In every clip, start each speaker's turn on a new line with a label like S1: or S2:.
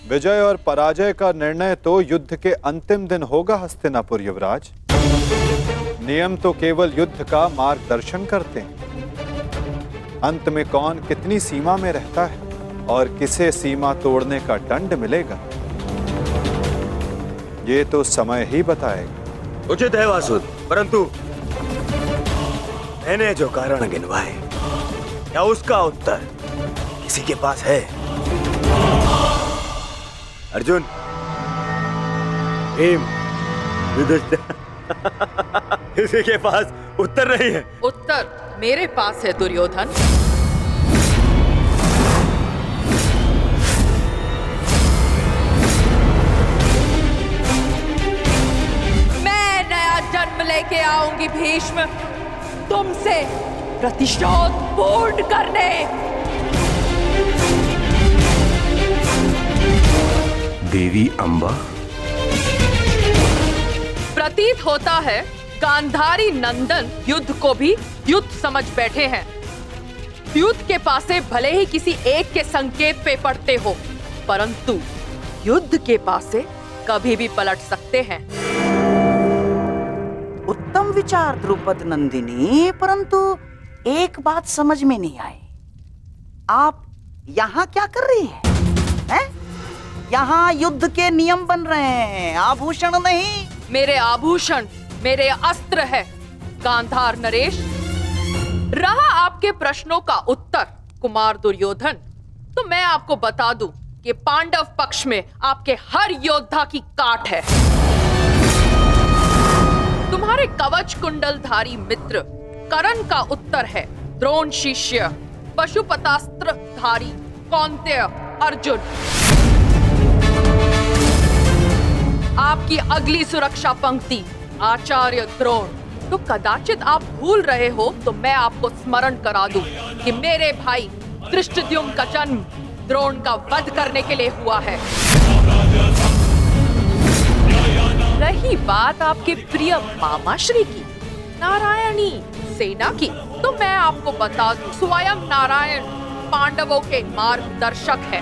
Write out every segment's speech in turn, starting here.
S1: विजय और पराजय का निर्णय तो युद्ध के अंतिम दिन होगा हस्तिनापुर युवराज। नियम तो केवल युद्ध का मार्गदर्शन करते हैं। अंत में कौन कितनी सीमा में रहता है और किसे सीमा तोड़ने का दंड मिलेगा, ये तो समय ही बताएगा।
S2: उचित है वासुद, परंतु मैंने जो कारण गिनवाए, क्या उसका उत्तर किसी के पास है? अर्जुन, भीम, युधिष्ठिर, किसी के पास उत्तर नहीं है।
S3: उत्तर मेरे पास है दुर्योधन। मैं नया जन्म लेके आऊंगी भीष्म, तुमसे प्रतिशोध पूर्ण करने।
S4: देवी अंबा,
S3: प्रतीत होता है गांधारी नंदन युद्ध को भी युद्ध समझ बैठे हैं। युद्ध के पासे भले ही किसी एक के संकेत पे पड़ते हो, परंतु युद्ध के पासे कभी भी पलट सकते हैं।
S5: उत्तम विचार द्रुपद नंदिनी, परंतु एक बात समझ में नहीं आई। आप यहाँ क्या कर रही हैं? यहाँ युद्ध के नियम बन रहे हैं, आभूषण नहीं।
S3: मेरे आभूषण मेरे अस्त्र है गांधार नरेश। रहा आपके प्रश्नों का उत्तर कुमार दुर्योधन, तो मैं आपको बता दूं कि पांडव पक्ष में आपके हर योद्धा की काट है। तुम्हारे कवच कुंडलधारी मित्र कर्ण का उत्तर है द्रोण शिष्य पशुपतास्त्रधारी कौन्तेय अर्जुन। आपकी अगली सुरक्षा पंक्ति आचार्य द्रोण। तो कदाचित आप भूल रहे हो तो मैं आपको स्मरण करा दूं कि मेरे भाई धृष्टद्युम्न का जन्म द्रोण का वध करने के लिए हुआ है। रही बात आपके प्रिय मामाश्री की, नारायणी सेना की, तो मैं आपको बता दूं स्वयं नारायण पांडवों के मार्गदर्शक है।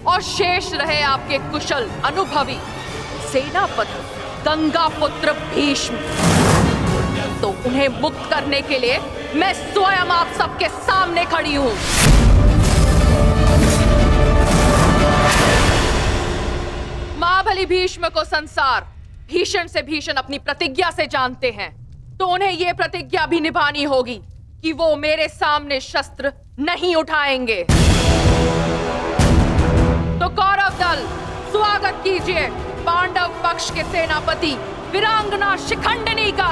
S3: और शेष रहे आपके कुशल अनुभवी सेनापति गंगा पुत्र भीष्म, तो उन्हें मुक्त करने के लिए मैं स्वयं आप सबके सामने खड़ी हूं। महाबली भीष्म को संसार भीषण से भीषण अपनी प्रतिज्ञा से जानते हैं, तो उन्हें यह प्रतिज्ञा भी निभानी होगी कि वो मेरे सामने शस्त्र नहीं उठाएंगे। तो कौरव दल स्वागत कीजिए पांडव पक्ष के सेनापति वीरांगना शिखंडिनी का।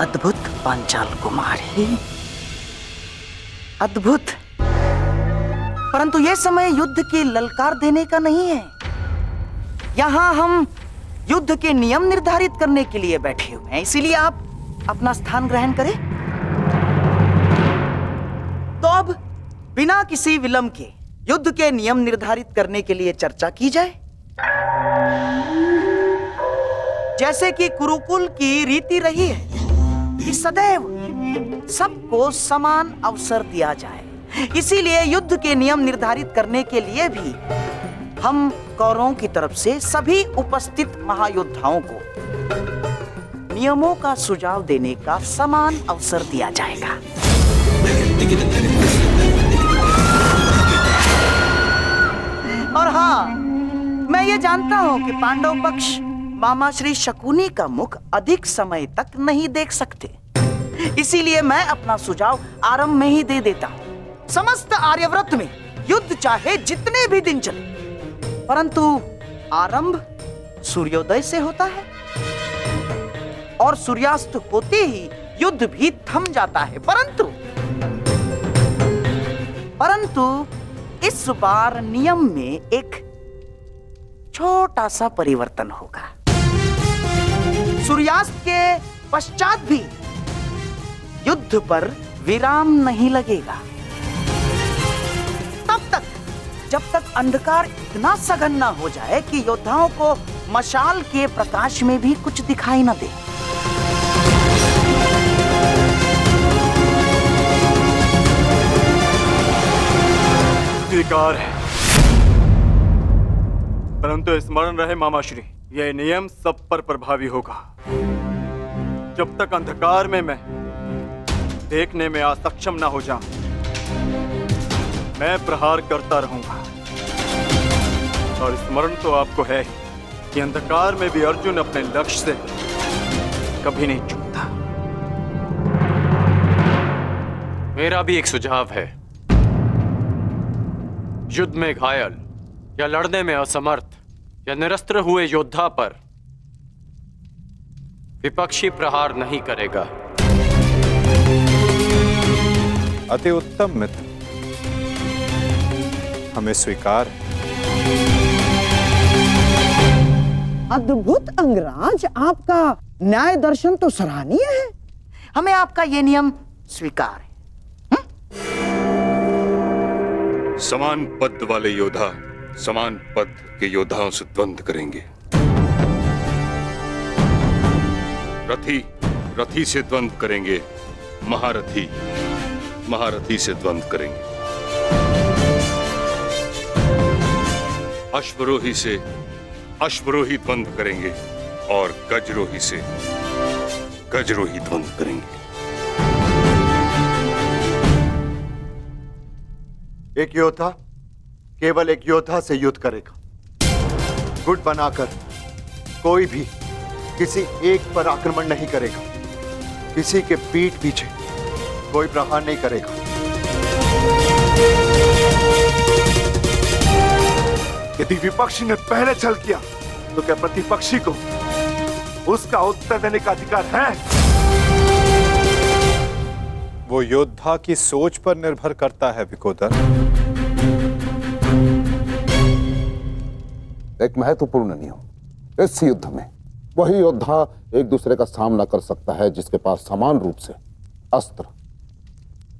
S5: अद्भुत पांचाल कुमारी, अद्भुत। परंतु यह समय युद्ध की ललकार देने का नहीं है। यहाँ हम युद्ध के नियम निर्धारित करने के लिए बैठे हुए हैं, इसीलिए आप अपना स्थान ग्रहण करें। तो अब बिना किसी विलंब के युद्ध के नियम निर्धारित करने के लिए चर्चा की जाए। जैसे कि कुरुकुल की रीति रही है कि सदैव सबको समान अवसर दिया जाए, इसीलिए युद्ध के नियम निर्धारित करने के लिए भी हम कौरवों की तरफ से सभी उपस्थित महायोद्धाओं को नियमों का सुझाव देने का समान अवसर दिया जाएगा। और हाँ, मैं ये जानता हूं कि पांडव पक्ष मामा श्री शकुनी का मुख अधिक समय तक नहीं देख सकते, इसीलिए मैं अपना सुझाव आरंभ में ही दे देता हूं। समस्त आर्यव्रत में युद्ध चाहे जितने भी दिन चले, परंतु आरंभ सूर्योदय से होता है और सूर्यास्त होते ही युद्ध भी थम जाता है। परंतु इस बार नियम में एक छोटा सा परिवर्तन होगा। सूर्यास्त के पश्चात भी युद्ध पर विराम नहीं लगेगा, तब तक जब तक अंधकार इतना सघन न हो जाए कि योद्धाओं को मशाल के प्रकाश में भी कुछ दिखाई न दे।
S6: स्वीकार है, परंतु स्मरण रहे मामाश्री, यह नियम सब पर प्रभावी होगा। जब तक अंधकार में मैं देखने में असक्षम न हो जाऊं, मैं प्रहार करता रहूंगा। और स्मरण तो आपको है ही कि अंधकार में भी अर्जुन अपने लक्ष्य से कभी नहीं चूकता।
S7: मेरा भी एक सुझाव है। युद्ध में घायल या लड़ने में असमर्थ या निरस्त्र हुए योद्धा पर विपक्षी प्रहार नहीं करेगा।
S1: अति उत्तम मित्र, हमें स्वीकार है।
S8: अद्भुत अंगराज, आपका न्याय दर्शन तो सराहनीय है।
S5: हमें आपका ये नियम स्वीकार है।
S9: समान पद वाले योद्धा समान पद के योद्धाओं से द्वंद्व करेंगे। रथी रथी से द्वंद्व करेंगे, महारथी महारथी से द्वंद्व करेंगे, अश्वरोही से अश्वरोही द्वंद्व करेंगे और गजरोही से गजरोही द्वंद्व करेंगे।
S10: एक योद्धा केवल एक योद्धा से युद्ध करेगा। गुट बनाकर कोई भी किसी एक पर आक्रमण नहीं करेगा। किसी के पीठ पीछे कोई प्रहार नहीं करेगा।
S11: यदि विपक्षी ने पहले छल किया तो क्या प्रतिपक्षी को उसका उत्तर देने का अधिकार है?
S1: वो योद्धा की सोच पर निर्भर करता है विकोदर।
S12: एक महत्वपूर्ण नियम, इस युद्ध में वही योद्धा एक दूसरे का सामना कर सकता है जिसके पास समान रूप से अस्त्र,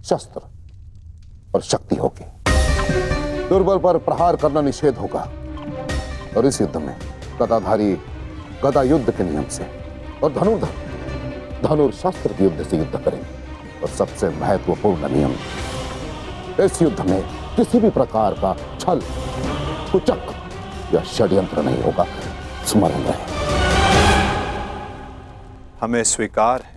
S12: शस्त्र और शक्ति होगी। दुर्बल पर प्रहार करना निषेध होगा। और इस युद्ध में गदाधारी गदा युद्ध के नियम से और धनुर्धर धनुर्शस्त्र के युद्ध से युद्ध करेंगे। और सबसे महत्वपूर्ण नियम, इस युद्ध में किसी भी प्रकार का छल, कुचक या षड्यंत्र नहीं होगा। स्मरण रहे।
S1: हमें स्वीकार है।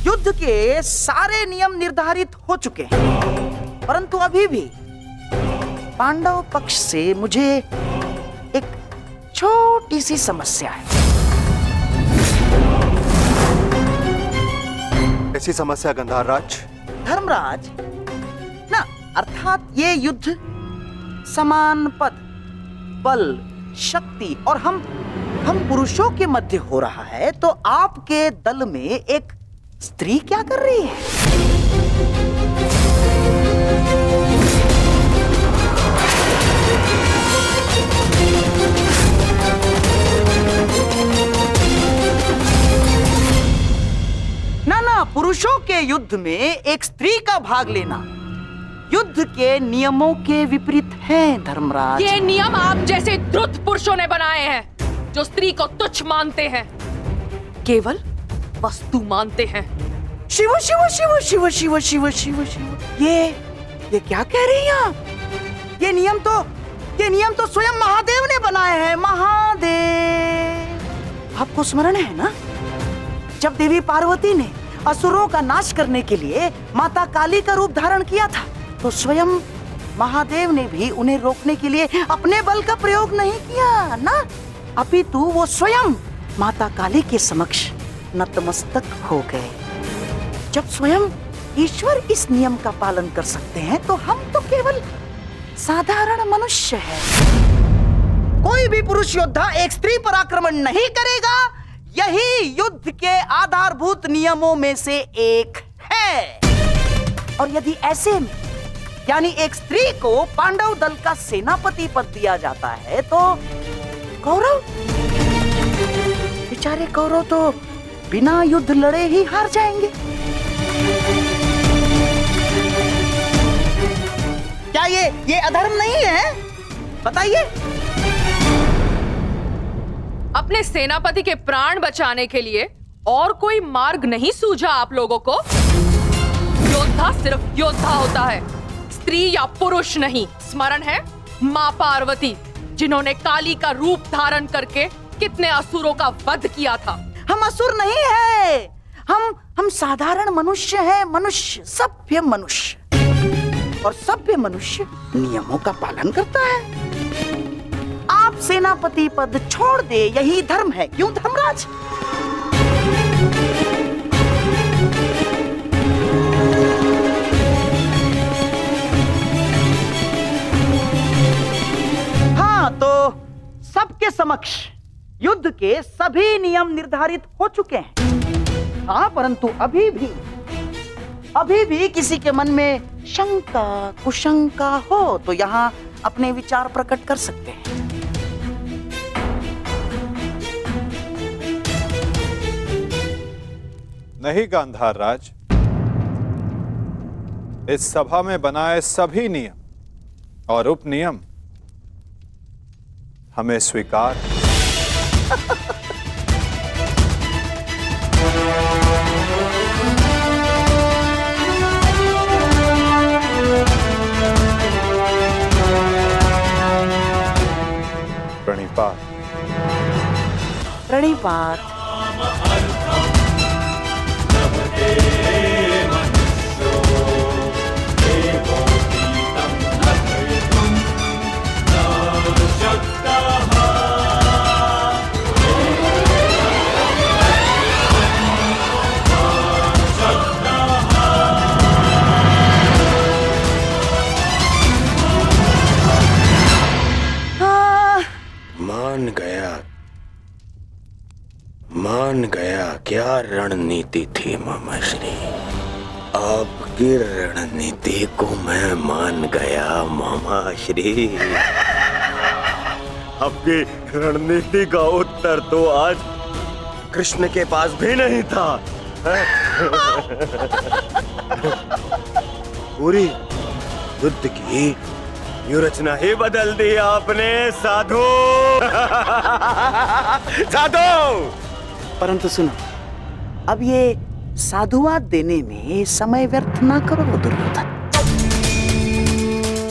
S5: युद्ध के सारे नियम निर्धारित हो चुके हैं, परंतु अभी भी पांडव पक्ष से मुझे एक छोटी सी समस्या है।
S10: ऐसी समस्या गंधार राज?
S5: धर्मराज ना, अर्थात ये युद्ध समान पद, बल, शक्ति और हम पुरुषों के मध्य हो रहा है, तो आपके दल में एक स्त्री क्या कर रही है? ना, पुरुषों के युद्ध में एक स्त्री का भाग लेना युद्ध के नियमों के विपरीत है धर्मराज।
S3: ये नियम आप जैसे द्रुत पुरुषों ने बनाए हैं, जो स्त्री को तुच्छ मानते हैं, केवल वस्तु मानते हैं।
S5: शिव शिव शिव शिव शिव शिव शिव शिव, ये क्या कह रही हैं आप? ये नियम तो स्वयं महादेव ने बनाए हैं। महादेव, आपको स्मरण है ना, जब देवी पार्वती ने असुरों का नाश करने के लिए माता काली का रूप धारण किया था, तो स्वयं महादेव ने भी उन्हें रोकने के लिए अपने बल का प्रयोग नहीं किया ना, अपितु वो स्वयं माता काली के समक्ष नतमस्तक हो गए। जब स्वयं ईश्वर इस नियम का पालन कर सकते हैं, तो हम तो केवल साधारण मनुष्य हैं। कोई भी पुरुष योद्धा एक स्त्री पर आक्रमण नहीं करेगा। यही युद्ध के आधारभूत नियमों में से एक है। और यदि ऐसे में यानी एक स्त्री को पांडव दल का सेनापति पद दिया जाता है, तो कौरव, बेचारे कौरव तो बिना युद्ध लड़े ही हार जाएंगे। क्या ये अधर्म नहीं है? बताइए।
S3: अपने सेनापति के प्राण बचाने के लिए और कोई मार्ग नहीं सूझा आप लोगों को? योद्धा सिर्फ योद्धा होता है, स्त्री या पुरुष नहीं। स्मरण है माँ पार्वती, जिन्होंने काली का रूप धारण करके कितने असुरों का वध किया था।
S5: हम असुर नहीं है, हम साधारण मनुष्य हैं, मनुष्य, सभ्य मनुष्य। और सभ्य मनुष्य नियमों का पालन करता है। आप सेनापति पद छोड़ दे, यही धर्म है, क्यों धर्मराज? हाँ, तो सबके समक्ष युद्ध के सभी नियम निर्धारित हो चुके हैं। हाँ, परंतु अभी भी किसी के मन में शंका कुशंका हो तो यहाँ अपने विचार प्रकट कर सकते हैं।
S1: नहीं गांधार राज, इस सभा में बनाए सभी नियम और उपनियम हमें स्वीकार है। प्रणिपात।
S5: प्रणिपात।
S4: मान गया क्या रणनीति थी मामाश्री। आपकी रणनीति को मैं मान गया मामाश्री।
S2: आपकी रणनीति का उत्तर तो आज कृष्ण के पास भी नहीं था। पूरी युद्ध की रचना ही बदल दी आपने साधु। साधु।
S5: परंतु सुनो, अब ये साधुवाद देने में समय व्यर्थ ना करो दुर्योधन।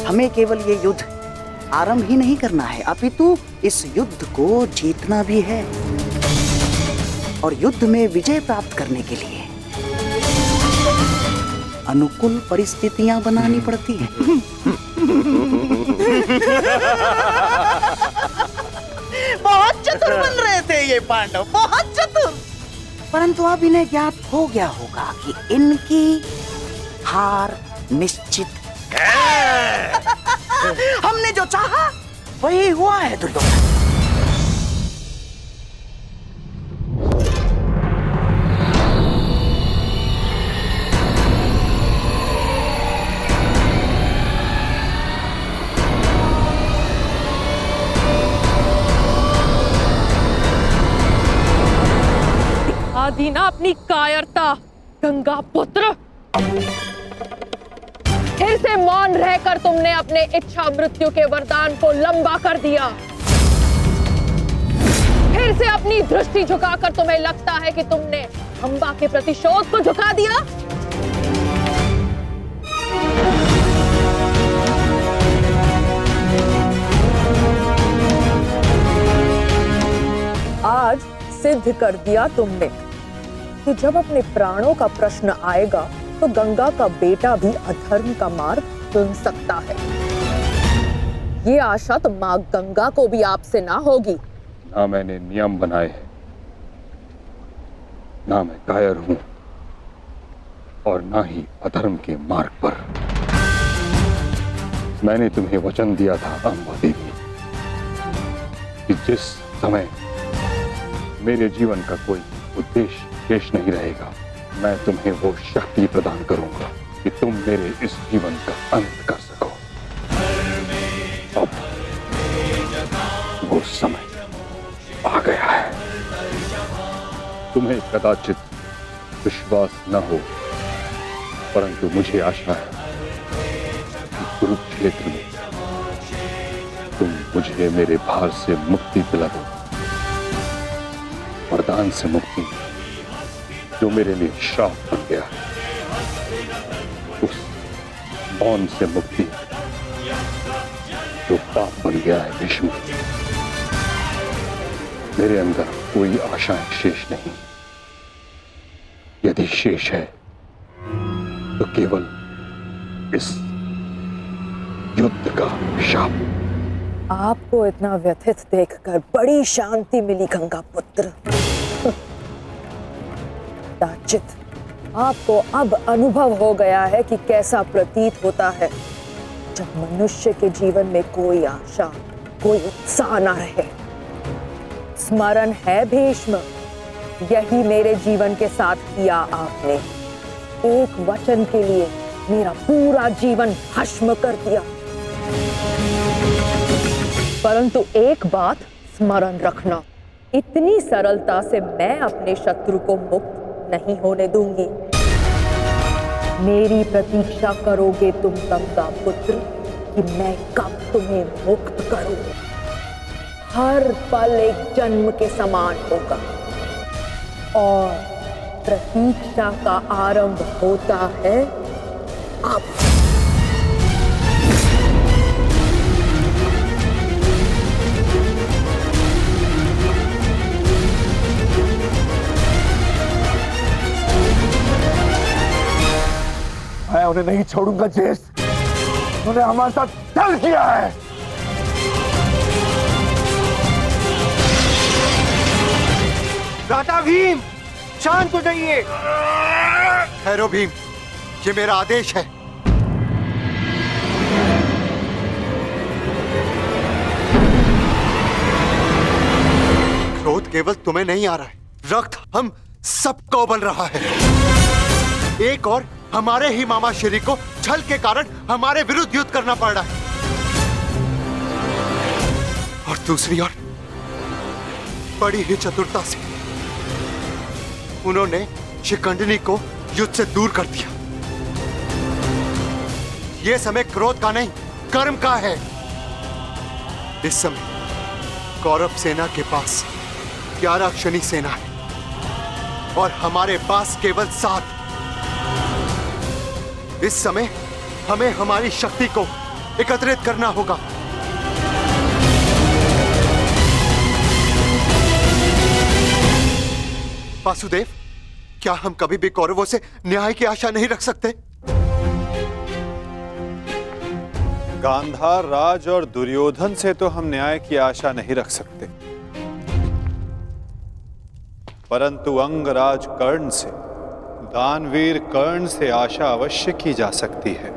S5: हमें केवल ये युद्ध आरंभ ही नहीं करना है, अपितु इस युद्ध को जीतना भी है। और युद्ध में विजय प्राप्त करने के लिए अनुकूल परिस्थितियां बनानी पड़ती हैं। बहुत चतुर बन रहे थे ये पांडव, बहुत चतुर। परंतु अब इन्हें ज्ञात हो गया होगा कि इनकी हार निश्चित है। हमने जो चाहा वही हुआ है दुर्योधन।
S3: दीना अपनी कायरता, गंगा पुत्र। फिर से मौन रहकर तुमने अपने इच्छा मृत्यु के वरदान को लंबा कर दिया। फिर से अपनी दृष्टि झुकाकर तुम्हें लगता है कि तुमने अंबा के प्रतिशोध को झुका दिया। आज सिद्ध कर दिया तुमने कि जब अपने प्राणों का प्रश्न आएगा तो गंगा का बेटा भी अधर्म का मार्ग चुन सकता है। ये आशा तो माँ गंगा को भी आपसे ना होगी।
S9: ना मैंने नियम बनाए हैं, ना मैं कायर हूं, और ना ही अधर्म के मार्ग पर। मैंने तुम्हें वचन दिया था अंबा देवी कि जिस समय मेरे जीवन का कोई उद्देश्य शेष नहीं रहेगा, मैं तुम्हें वो शक्ति प्रदान करूंगा
S12: कि तुम मेरे इस जीवन का अंत कर सको। अब वो समय आ गया है। तुम्हें कदाचित विश्वास न हो, परंतु मुझे आशा है कि कुरुक्षेत्र में तुम मुझे मेरे भार से मुक्ति दिला दो। वरदान से मुक्ति जो मेरे लिए श्राप बन गया है, उस मौन से मुक्ति जो पाप बन गया है भीष्म। मेरे अंदर कोई आशाएं शेष नहीं। यदि शेष है तो केवल इस युद्ध का शाप।
S13: आपको इतना व्यथित देखकर बड़ी शांति मिली गंगा पुत्र। दाचित, आपको अब अनुभव हो गया है कि कैसा प्रतीत होता है जब मनुष्य के जीवन में कोई आशा, कोई उत्साह ना रहे। स्मरण है भीष्म, यही मेरे जीवन के साथ किया आपने। एक वचन के लिए मेरा पूरा जीवन भस्म कर दिया। परंतु एक बात स्मरण रखना, इतनी सरलता से मैं अपने शत्रु को मुक्त नहीं होने दूंगी। मेरी प्रतीक्षा करोगे तुम गंगा पुत्र कि मैं कब तुम्हें मुक्त करूं। हर पल एक जन्म के समान होगा और प्रतीक्षा का आरंभ होता है अब।
S11: मैं उन्हें नहीं छोड़ूंगा ज्येष्ठ। उन्होंने हमारे साथ छल किया है।
S10: राजा भीम, शांत हो जाइए। ठहरो भीम, ये मेरा आदेश है। क्रोध केवल तुम्हें नहीं आ रहा है, रक्त हम सबको बल रहा है। एक और हमारे ही मामा श्री को छल के कारण हमारे विरुद्ध युद्ध करना पड़ रहा है, और दूसरी ओर बड़ी ही चतुरता से उन्होंने शिखंडिनी को युद्ध से दूर कर दिया। यह समय क्रोध का नहीं, कर्म का है। इस समय कौरव सेना के पास 11 क्षणी सेना है और हमारे पास केवल 7। इस समय हमें हमारी शक्ति को एकत्रित करना होगा। वासुदेव, क्या हम कभी भी कौरवों से न्याय की आशा नहीं रख सकते?
S1: गांधार राज और दुर्योधन से तो हम न्याय की आशा नहीं रख सकते, परंतु अंगराज कर्ण से, दानवीर कर्ण से आशा अवश्य की जा सकती है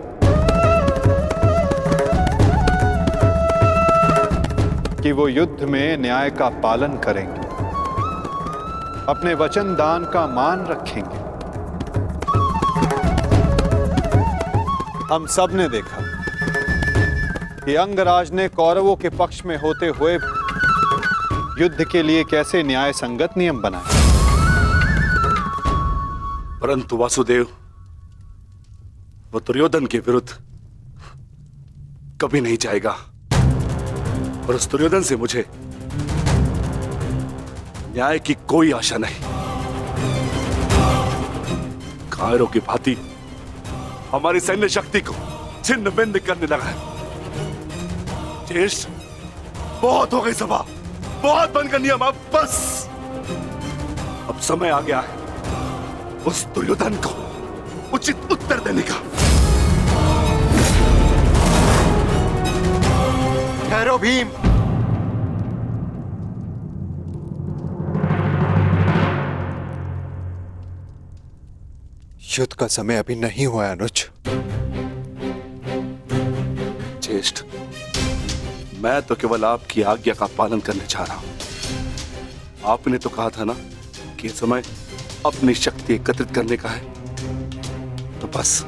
S1: कि वो युद्ध में न्याय का पालन करेंगे, अपने वचन दान का मान रखेंगे। हम सब ने देखा कि अंगराज ने कौरवों के पक्ष में होते हुए युद्ध के लिए कैसे न्याय संगत नियम बनाए।
S11: परंतु वासुदेव, वो दुर्योधन के विरुद्ध कभी नहीं जाएगा, और उस दुर्योधन से मुझे न्याय की कोई आशा नहीं। कायरों की भांति हमारी सैन्य शक्ति को छिन्न भिन्न करने लगा है। ज्येष्ठ, बहुत हो गई सभा, बहुत बनकर नियम, अब बस। अब समय आ गया है उस दुर्योधन को उचित उत्तर देने का।
S10: ठहरो भीम, युद्ध का समय अभी नहीं हुआ अनुज।
S11: ज्येष्ठ, मैं तो केवल आपकी आज्ञा का पालन करने जा रहा हूं। आपने तो कहा था ना कि समय अपनी शक्ति एकत्रित करने का है, तो बस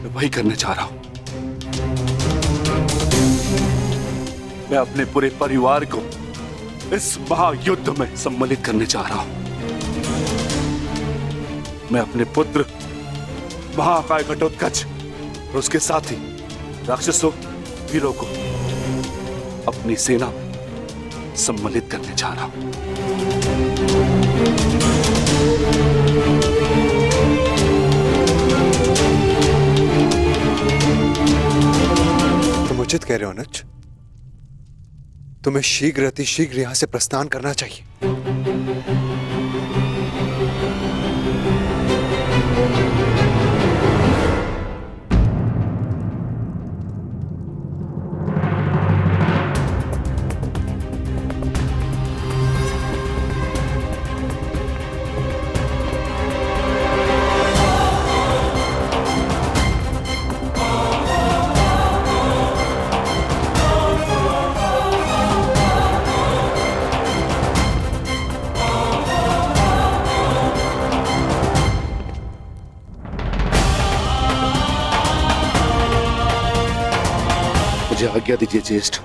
S11: मैं वही करने जा रहा हूं। मैं अपने पूरे परिवार को इस महायुद्ध में सम्मिलित करने जा रहा हूं। मैं अपने पुत्र महाकाय घटोत्कच और उसके साथी राक्षसों वीरों को अपनी सेना में सम्मिलित करने जा रहा हूं।
S10: तुम उचित कह रहे हो अनुज। तुम्हें शीघ्र अतिशीघ्र यहां से प्रस्थान करना चाहिए।
S11: मुझे आज्ञा दीजिए ज्येष्ठ,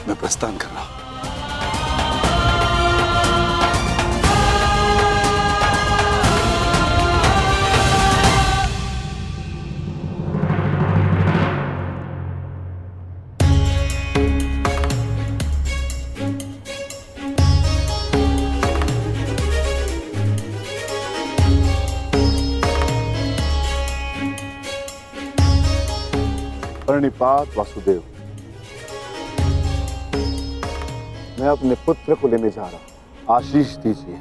S11: मैं प्रस्थान कर रहा हूं।
S12: प्रणिपात वासुदेव, मैं अपने पुत्र को लेने जा रहा हूं, आशीष दीजिए।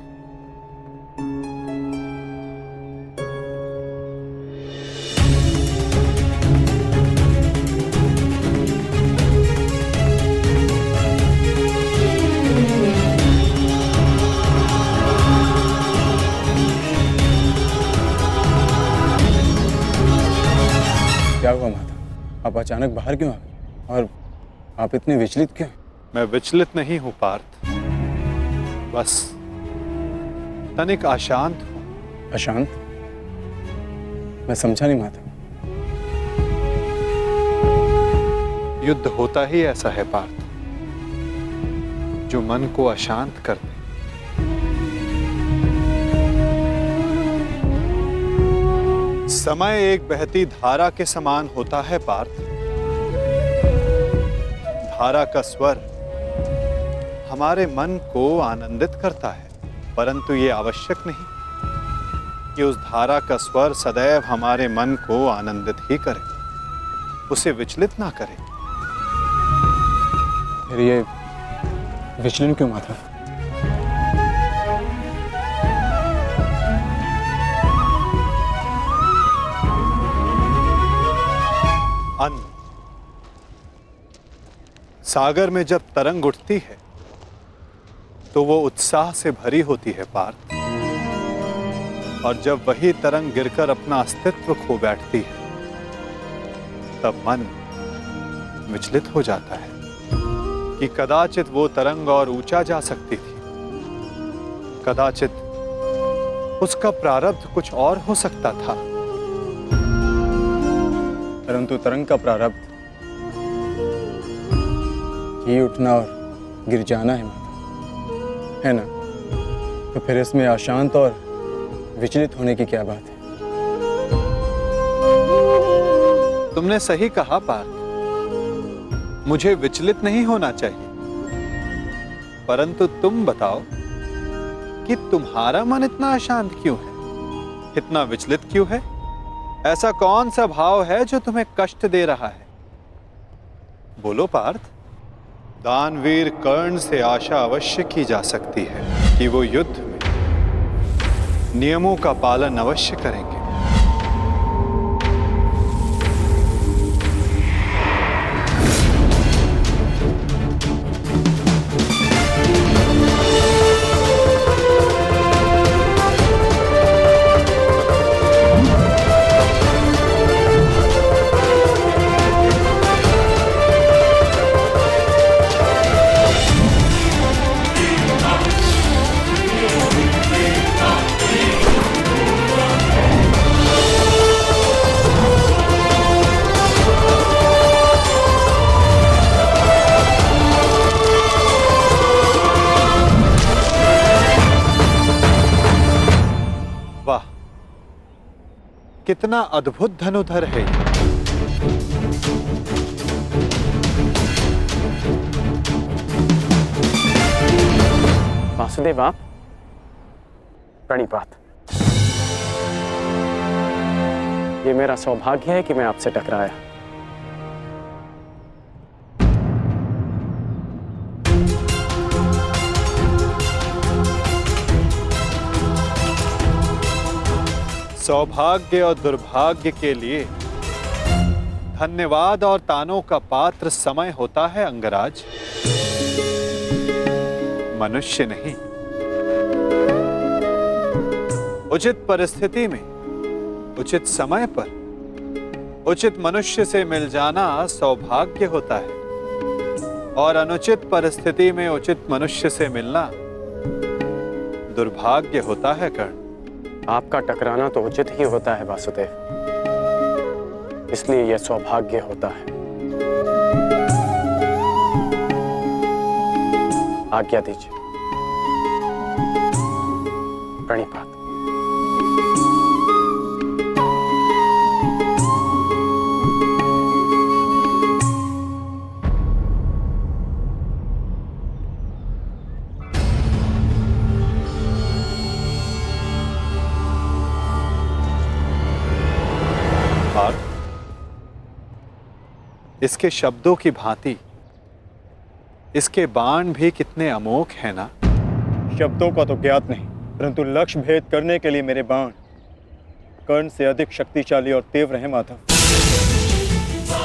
S14: क्या हुआ माता? आप अचानक बाहर क्यों आ गए और आप इतने विचलित क्यों?
S1: मैं विचलित नहीं हूं पार्थ, बस तनिक अशांत हूं।
S14: अशांत? मैं समझा नहीं माता।
S1: युद्ध होता ही ऐसा है पार्थ, जो मन को अशांत कर दे। समय एक बहती धारा के समान होता है पार्थ। धारा का स्वर हमारे मन को आनंदित करता है, परंतु ये आवश्यक नहीं कि उस धारा का स्वर सदैव हमारे मन को आनंदित ही करे, उसे विचलित ना करे।
S14: फिर ये विचलन क्यों माता?
S1: अन्न, सागर में जब तरंग उठती है तो वो उत्साह से भरी होती है पार्थ, और जब वही तरंग गिरकर अपना अस्तित्व खो बैठती है तब मन विचलित हो जाता है कि कदाचित वो तरंग और ऊंचा जा सकती थी, कदाचित उसका प्रारब्ध कुछ और हो सकता था।
S14: परंतु तरंग का प्रारब्ध ही उठना और गिर जाना है माता, है ना? तो फिर इसमें अशांत और विचलित होने की क्या बात है?
S1: तुमने सही कहा पार्थ, मुझे विचलित नहीं होना चाहिए, परंतु तुम बताओ कि तुम्हारा मन इतना अशांत क्यों है, इतना विचलित क्यों है? ऐसा कौन सा भाव है जो तुम्हें कष्ट दे रहा है? बोलो पार्थ। दानवीर कर्ण से आशा अवश्य की जा सकती है कि वो युद्ध में नियमों का पालन अवश्य करेंगे। कितना अद्भुत धनुधर है ये।
S7: वासुदेव आप प्रणिपात। ये मेरा सौभाग्य है कि मैं आपसे टकराया।
S1: सौभाग्य और दुर्भाग्य के लिए धन्यवाद और तानों का पात्र समय होता है अंगराज, मनुष्य नहीं। उचित परिस्थिति में, उचित समय पर उचित मनुष्य से मिल जाना सौभाग्य होता है और अनुचित परिस्थिति में उचित मनुष्य से मिलना दुर्भाग्य होता है कर्ण।
S7: आपका टकराना तो उचित ही होता है वासुदेव, इसलिए यह सौभाग्य होता है। आज्ञा दीजिए। प्रणिपात।
S1: इसके शब्दों की भांति इसके बाण भी कितने अमोघ हैं ना।
S14: शब्दों का तो ज्ञात नहीं, परंतु लक्ष्य भेद करने के लिए मेरे बाण कर्ण से अधिक शक्तिशाली और तीव्र हैं माधव,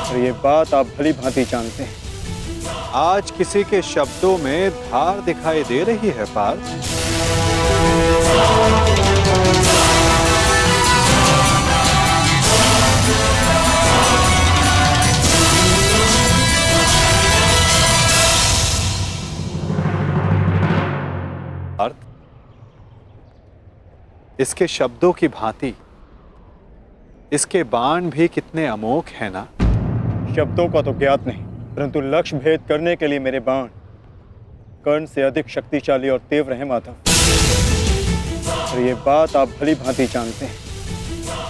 S14: और ये बात आप भली भांति जानते हैं।
S1: आज किसी के शब्दों में धार दिखाई दे रही है पार्थ। इसके शब्दों की भांति इसके बाण भी कितने अमोघ हैं ना।
S14: शब्दों का तो ज्ञात नहीं, परंतु लक्ष्य भेद करने के लिए मेरे बाण कर्ण से अधिक शक्तिशाली और तीव्र हैं माधव, और ये बात आप भली भांति जानते हैं।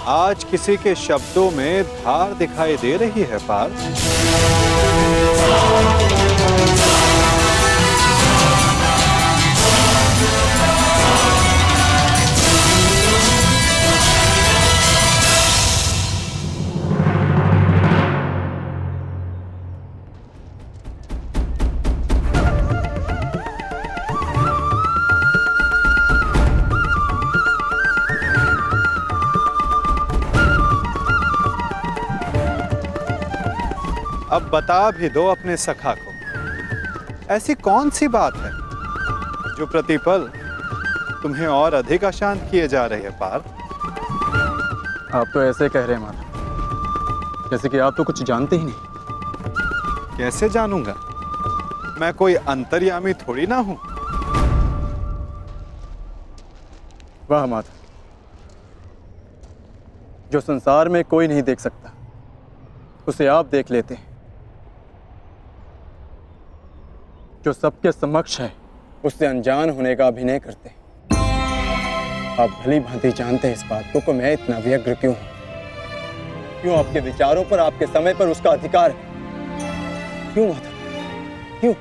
S1: आज किसी के शब्दों में धार दिखाई दे रही है पार्थ। अब बता भी दो अपने सखा को, ऐसी कौन सी बात है जो प्रतिपल तुम्हें और अधिक अशांत किए जा रहे हैं पार्थ।
S14: आप तो ऐसे कह रहे हैं माधव, जैसे कि आप तो कुछ जानते ही नहीं।
S1: कैसे जानूंगा, मैं कोई अंतर्यामी थोड़ी ना हूं।
S14: वाह माधव, जो संसार में कोई नहीं देख सकता उसे आप देख लेते हैं, जो सबके समक्ष है उससे अनजान होने का अभिनय करते हैं। आप भली भांति जानते हैं इस बात को कि मैं इतना व्यग्र क्यों हूं, क्यों आपके विचारों पर, आपके समय पर उसका अधिकार है। क्यों माधव, क्यों?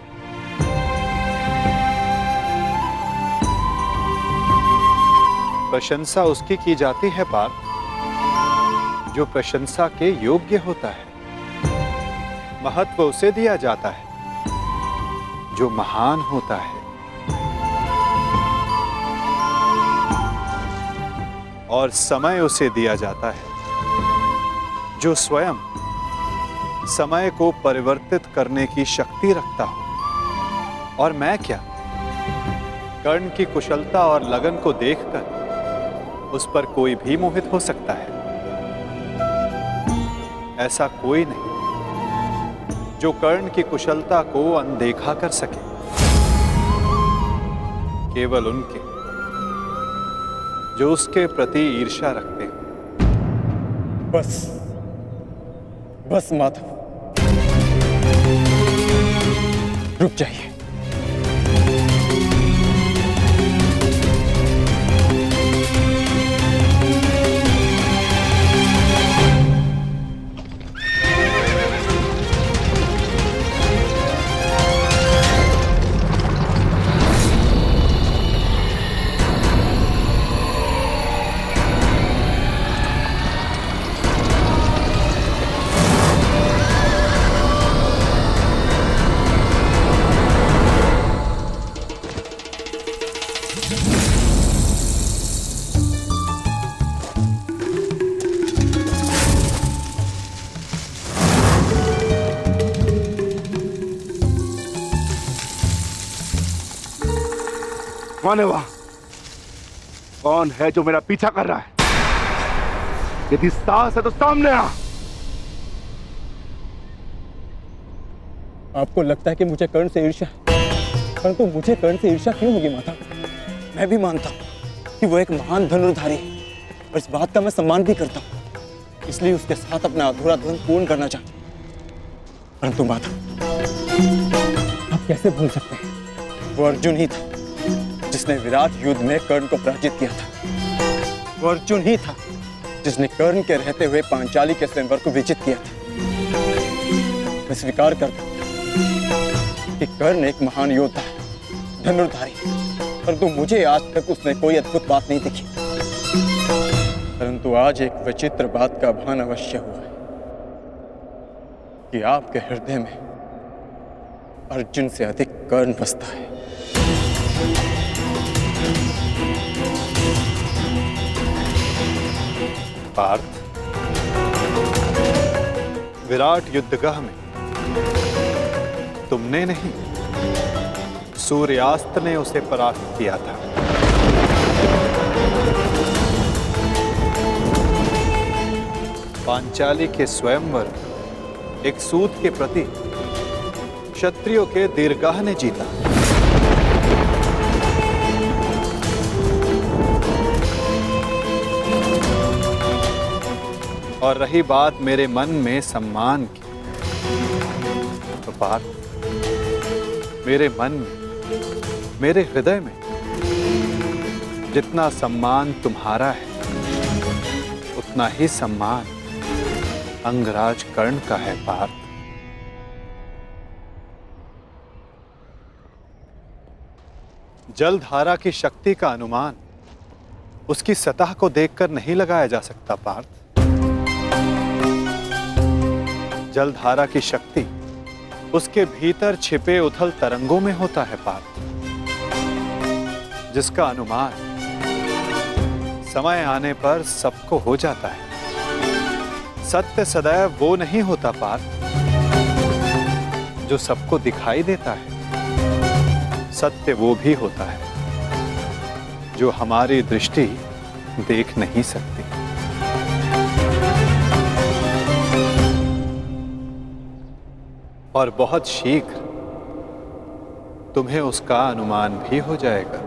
S1: प्रशंसा उसकी की जाती है पार्थ जो प्रशंसा के योग्य होता है। महत्व उसे दिया जाता है जो महान होता है, और समय उसे दिया जाता है जो स्वयं समय को परिवर्तित करने की शक्ति रखता हो। और मैं क्या, कर्ण की कुशलता और लगन को देखकर उस पर कोई भी मोहित हो सकता है। ऐसा कोई नहीं जो कर्ण की कुशलता को अनदेखा कर सके, केवल उनके जो उसके प्रति ईर्ष्या रखते हैं।
S14: बस बस माधव, रुक जाइए।
S11: कौन है वहां? कौन है जो मेरा पीछा कर रहा है? यदि साहस है तो सामने आ।
S14: आपको लगता है कि मुझे कर्ण से ईर्ष्या है, परंतु मुझे कर्ण से ईर्ष्या क्यों होगी माता? मैं भी मानता हूँ कि वो एक महान धनुर्धारी है और इस बात का मैं सम्मान भी करता हूँ, इसलिए उसके साथ अपना अधूरा धन पूर्ण करना चाहता हूँ। परंतु माता, आप कैसे भूल सकते हैं, वो अर्जुन ही था जिसने विराट युद्ध में कर्ण को पराजित किया था। वो अर्जुन ही था जिसने कर्ण के रहते हुए पांचाली के स्वयंवर को विजित किया था। मैं स्वीकार करता हूं कि कर्ण एक महान योद्धा है, धनुर्धारी, परंतु मुझे आज तक उसने कोई अद्भुत बात नहीं दिखी। परंतु आज एक विचित्र बात का भान अवश्य हुआ है कि आपके हृदय में अर्जुन से अधिक कर्ण बसता है।
S1: पार्थ, विराट युद्धगाह में तुमने नहीं, सूर्यास्त ने उसे परास्त किया था। पांचाली के स्वयंवर एक सूत के प्रति क्षत्रियों के दीर्घाह ने जीता। और रही बात मेरे मन में सम्मान की, तो पार्थ, मेरे मन में, मेरे हृदय में जितना सम्मान तुम्हारा है, उतना ही सम्मान अंगराज कर्ण का है। पार्थ, जलधारा की शक्ति का अनुमान उसकी सतह को देखकर नहीं लगाया जा सकता। पार्थ, जलधारा की शक्ति उसके भीतर छिपे उथल तरंगों में होता है। पार्थ, जिसका अनुमान समय आने पर सबको हो जाता है। सत्य सदैव वो नहीं होता पार्थ जो सबको दिखाई देता है। सत्य वो भी होता है जो हमारी दृष्टि देख नहीं सकती। और बहुत शीघ्र तुम्हें उसका अनुमान भी हो जाएगा।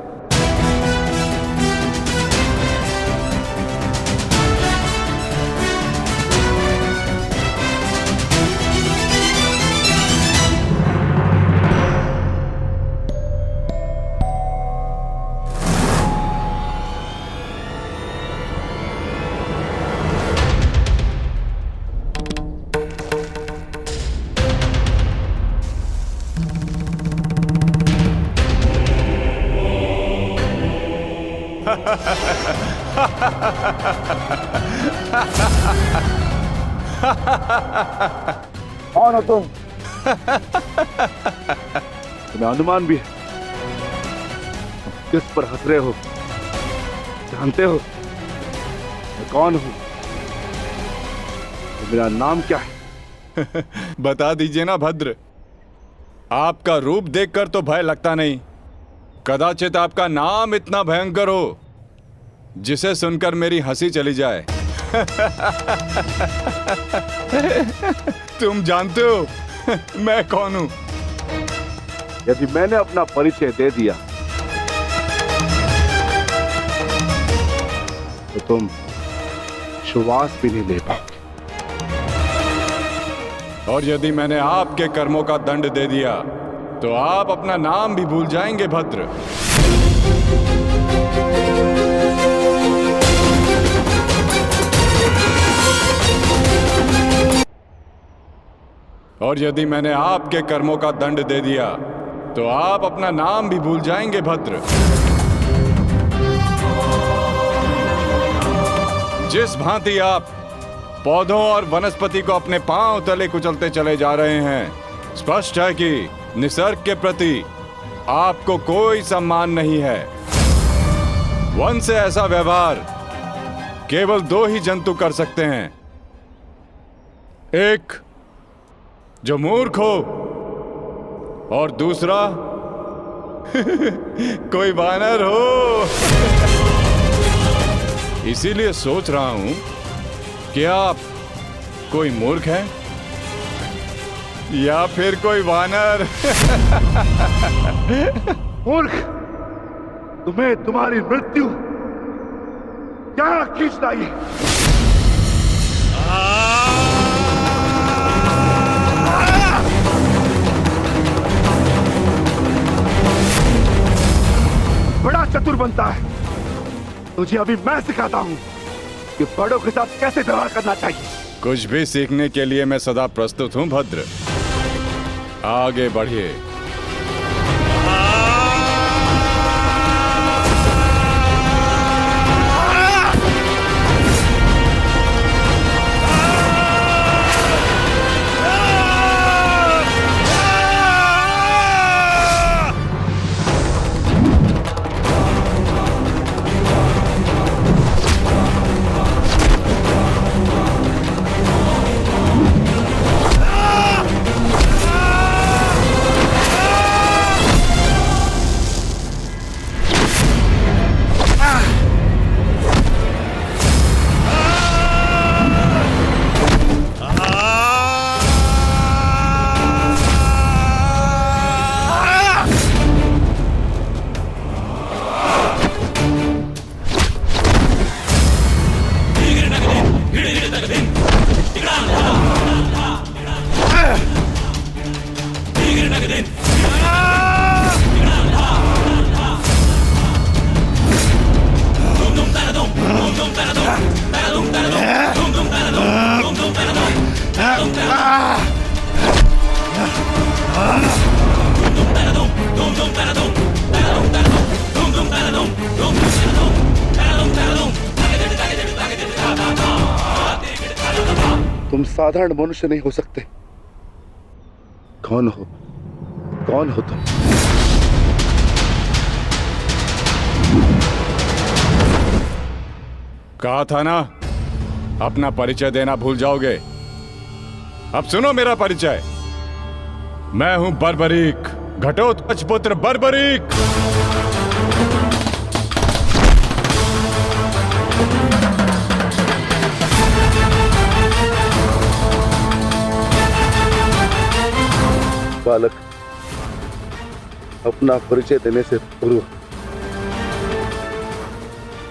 S11: कौन हो तुम? तुम्हें अनुमान भी है? किस पर हंस रहे हो? जानते हो मैं कौन हूं? मेरा नाम क्या है?
S15: बता दीजिए ना भद्र। आपका रूप देखकर तो भय लगता नहीं, कदाचित आपका नाम इतना भयंकर हो जिसे सुनकर मेरी हंसी चली जाए। तुम जानते हो मैं कौन हूं?
S11: यदि मैंने अपना परिचय दे दिया तो तुम श्वास भी नहीं ले पाओगे।
S15: और यदि मैंने आपके कर्मों का दंड दे दिया तो आप अपना नाम भी भूल जाएंगे भद्र। और यदि मैंने आपके कर्मों का दंड दे दिया तो आप अपना नाम भी भूल जाएंगे भद्र। जिस भांति आप पौधों और वनस्पति को अपने पांव तले कुचलते चले जा रहे हैं, स्पष्ट है कि निसर्ग के प्रति आपको कोई सम्मान नहीं है। वन से ऐसा व्यवहार केवल दो ही जंतु कर सकते हैं, एक जो मूर्ख हो और दूसरा कोई वानर हो। इसीलिए सोच रहा हूं कि आप कोई मूर्ख है या फिर कोई वानर।
S11: मूर्ख, तुम्हें तुम्हारी मृत्यु क्या खींचना ये? बड़ा चतुर बनता है। तुझे अभी मैं सिखाता हूं कि बड़ों के साथ कैसे व्यवहार करना चाहिए।
S15: कुछ भी सीखने के लिए मैं सदा प्रस्तुत हूं भद्र। आगे बढ़िए।
S11: तुम साधारण मनुष्य नहीं हो सकते। कौन हो? कौन हो तुम?
S15: कहा था ना, अपना परिचय देना भूल जाओगे। अब सुनो मेरा परिचय। मैं हूं बर्बरीक, घटोत्कच पुत्र बर्बरीक।
S11: बालक, अपना परिचय देने से पूर्व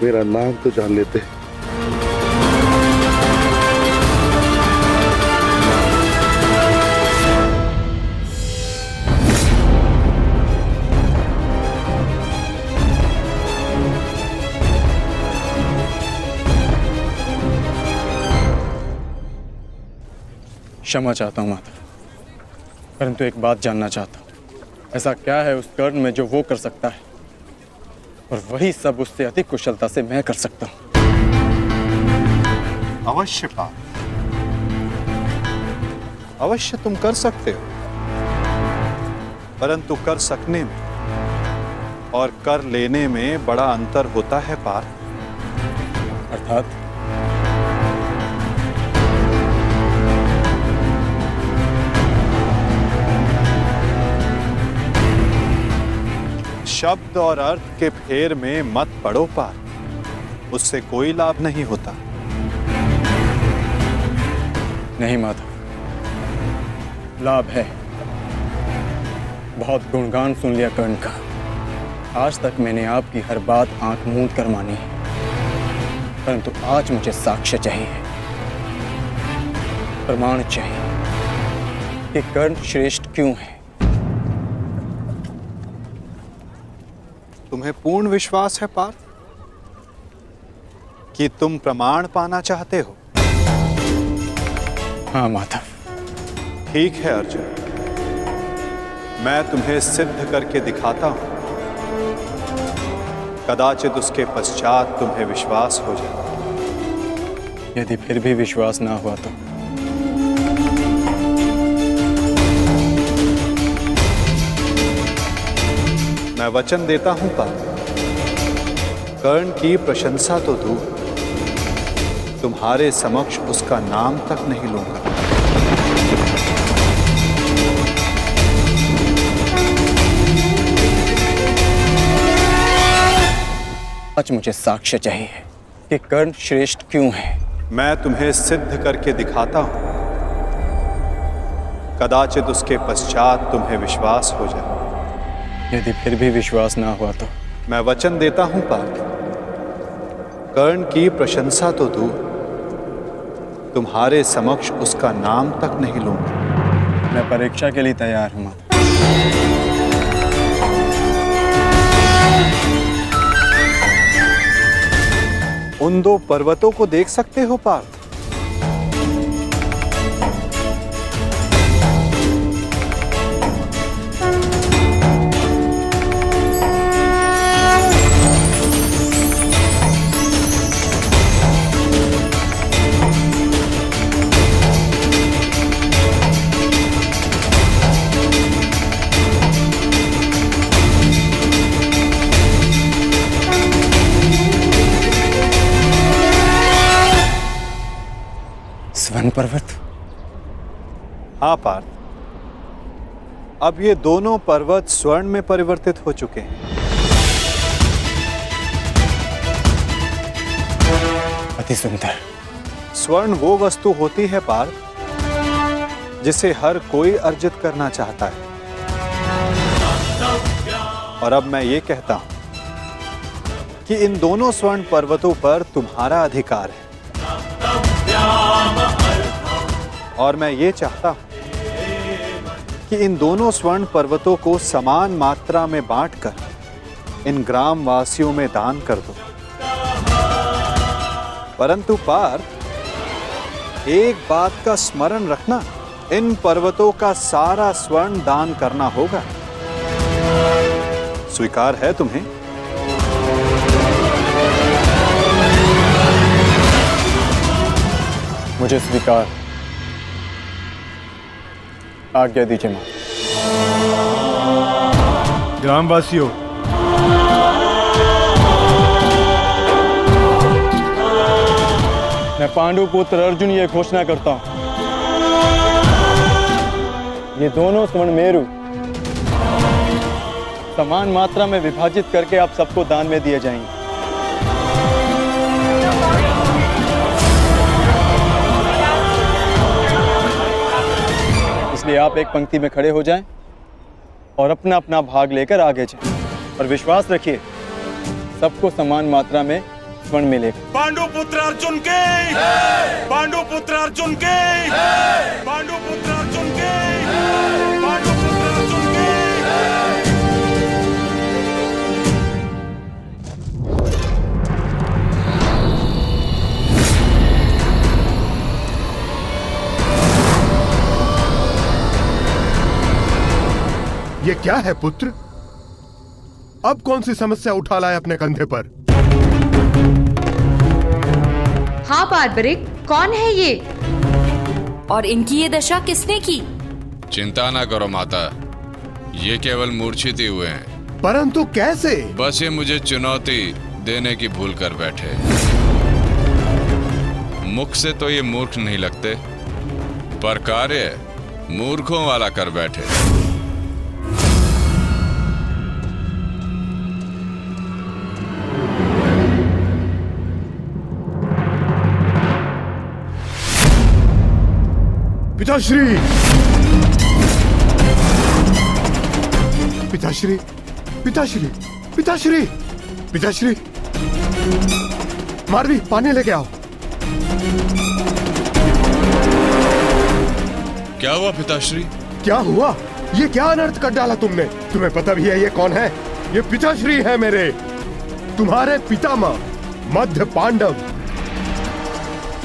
S11: मेरा नाम तो जान लेते।
S14: क्षमा चाहता हूं माता, परंतु एक बात जानना चाहता हूं। ऐसा क्या है उस कर्ण में जो वो कर सकता है और वही सब उससे अधिक कुशलता से मैं कर सकता हूं?
S1: अवश्य पार्थ, अवश्य तुम कर सकते हो, परंतु कर सकने में और कर लेने में बड़ा अंतर होता है पार्थ।
S14: अर्थात?
S1: शब्द और अर्थ के फेर में मत पड़ो पार्थ, उससे कोई लाभ नहीं होता।
S14: नहीं माता, लाभ है। बहुत गुणगान सुन लिया कर्ण का। आज तक मैंने आपकी हर बात आंख मूंद कर मानी है, परंतु आज मुझे साक्ष्य चाहिए, प्रमाण चाहिए कि कर्ण श्रेष्ठ क्यों है।
S1: तुम्हें पूर्ण विश्वास है पार्थ कि तुम प्रमाण पाना चाहते हो?
S14: हाँ माधव।
S1: ठीक है अर्जुन, मैं तुम्हें सिद्ध करके दिखाता हूं। कदाचित उसके पश्चात तुम्हें विश्वास हो जाए।
S14: यदि फिर भी विश्वास ना हुआ तो?
S1: मैं वचन देता हूं पार्थ, कर्ण की प्रशंसा तो दूर, तुम्हारे समक्ष उसका नाम तक नहीं लूंगा।
S14: आज मुझे साक्ष्य चाहिए कि कर्ण श्रेष्ठ क्यों है।
S1: मैं तुम्हें सिद्ध करके दिखाता हूं, कदाचित उसके पश्चात तुम्हें विश्वास हो जाए।
S14: यदि फिर भी विश्वास ना हुआ तो?
S1: मैं वचन देता हूं पार्थ, कर्ण की प्रशंसा तो दूर, तुम्हारे समक्ष उसका नाम तक नहीं लूंगा।
S14: मैं परीक्षा के लिए तैयार हूं माता।
S1: उन दो पर्वतों को देख सकते हो पार्थ?
S14: स्वर्ण पर्वत?
S1: हाँ पार्थ, अब ये दोनों पर्वत स्वर्ण में परिवर्तित हो चुके हैं।
S14: अति सुंदर।
S1: स्वर्ण वो वस्तु होती है पार्थ जिसे हर कोई अर्जित करना चाहता है। और अब मैं ये कहता हूं कि इन दोनों स्वर्ण पर्वतों पर तुम्हारा अधिकार है। और मैं ये चाहता हूं कि इन दोनों स्वर्ण पर्वतों को समान मात्रा में बांटकर इन ग्राम वासियों में दान कर दो। परंतु पार्थ, एक बात का स्मरण रखना, इन पर्वतों का सारा स्वर्ण दान करना होगा। स्वीकार है तुम्हें?
S14: मुझे स्वीकार। आज्ञा दीजिए मां।
S11: ग्रामवासियों,
S14: मैं पांडु पुत्र अर्जुन ये घोषणा करता हूं, ये दोनों स्वर्ण मेरु समान मात्रा में विभाजित करके आप सबको दान में दिए जाएंगे। इसलिए आप एक पंक्ति में खड़े हो जाएं और अपना अपना भाग लेकर आगे जाएं। और विश्वास रखिए, सबको समान मात्रा में स्वर्ण मिलेगा।
S11: पांडु पुत्र अर्जुन के, पांडु पुत्र अर्जुन के, पांडु पुत्र अर्जुन के, पांडु पुत्र अर्जुन के।
S16: ये क्या है पुत्र? अब कौन सी समस्या उठा लाए अपने कंधे पर?
S17: हाँ बार्बरिक, कौन है ये? और इनकी ये दशा किसने की?
S15: चिंता ना करो माता, ये केवल मूर्छित ही हुए हैं।
S16: परंतु कैसे?
S15: बस ये मुझे चुनौती देने की भूल कर बैठे। मुख से तो ये मूर्ख नहीं लगते, पर कार्य मूर्खों वाला कर बैठे।
S16: पिताश्री, पिताश्री, पिताश्री, पिताश्री, पिताश्री, मारवी, पानी लेके आओ।
S15: क्या हुआ पिताश्री?
S16: क्या हुआ? ये क्या अनर्थ कर डाला तुमने? तुम्हें पता भी है ये कौन है? ये पिताश्री है मेरे, तुम्हारे पितामह मध्य पांडव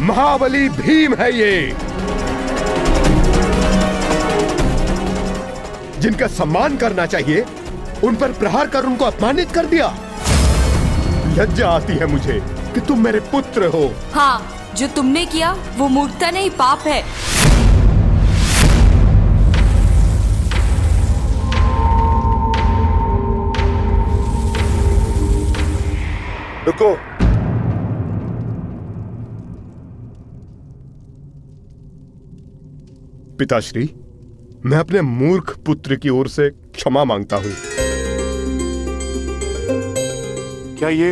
S16: महाबली भीम है ये, जिनका सम्मान करना चाहिए उन पर प्रहार कर उनको अपमानित कर दिया। लज्जा आती है मुझे कि तुम मेरे पुत्र हो।
S17: हाँ, जो तुमने किया वो मूर्खता नहीं, पाप है।
S16: रुको, पिताश्री, मैं अपने मूर्ख पुत्र की ओर से क्षमा मांगता हूं।
S11: क्या ये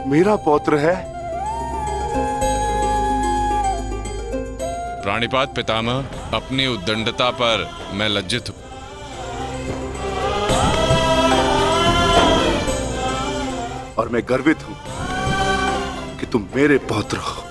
S11: मेरा पौत्र है।
S15: प्राणिपात पितामह, अपनी उद्दंडता पर मैं लज्जित हूं।
S11: और मैं गर्वित हूं कि तुम मेरे पौत्र हो।